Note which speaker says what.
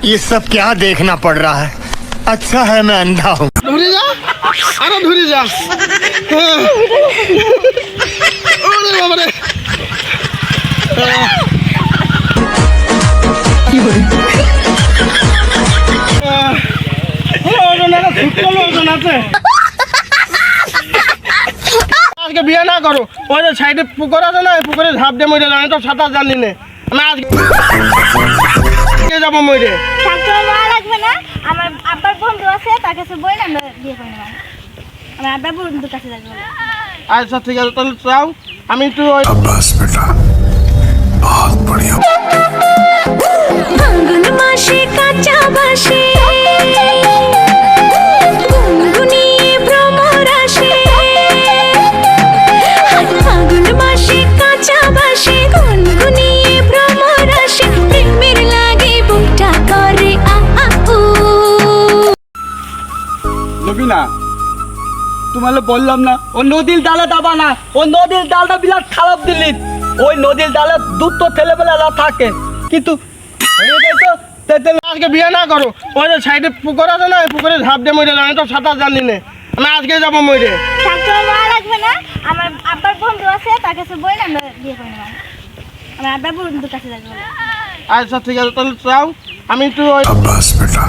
Speaker 1: ये सब क्या देखना पड़ रहा है। अच्छा है मैं अंधा हूँ।
Speaker 2: ধরে যা আরে ধরে যা ওরে বাবা রে কি হলো ওজন না ফুটবল ওজন আছে আজকে বিয়ে না করো ওই যে সাইডে পুকুর আছে না পুকুরে ঝাঁপ দিয়ে মরে যাবে তো সাঁতার জানি না আমি আজকে যাবো মরে
Speaker 3: সাঁতার মারা লাগবে না আমার আব্বার বন্ধু আছে তার কাছে বইলে আমরা বিয়ে করে নেব আমার আব্বার বন্ধুর কাছে যাবো
Speaker 2: আচ্ছা ঠিক আছে তাহলে চাও আমি একটু
Speaker 4: बस बेटा बहुत बढ़िया
Speaker 5: ফাল্গুন মাসে কাঁচা বাসে গুনগুনিয়ে ভ্রমর আসে ফাল্গুন মাসে কাঁচা বাসে গুনগুনিয়ে ভ্রমর আসে প্রেমের লাগে বুকটা করে আ আ উ
Speaker 6: লবিনা তোমালে বললাম না ও নদীর ডালে দাবা না ও নদীর ডালটা বিরাট খারাপ দিলি ওই নদীর ডালে দুধ তো ছেলেবেলা থাকে কিন্তু
Speaker 2: আজকে বিয়ে না করো ওই যে সাইডে পুকুর আছে না পুকুরে ঝাঁপ দিয়ে মরে যাবে তো সাঁতার জানি না আমি আজকে যাবো মরে
Speaker 3: সাঁতার মারা লাগবে না আমার আব্বার বন্ধু আছে তার কাছে বইলে আমরা বিয়ে করে নেব আমার আব্বার বন্ধুর কাছে যাবো
Speaker 2: আচ্ছা ঠিক আছে তাহলে চাও আমি একটু
Speaker 4: बस बेटा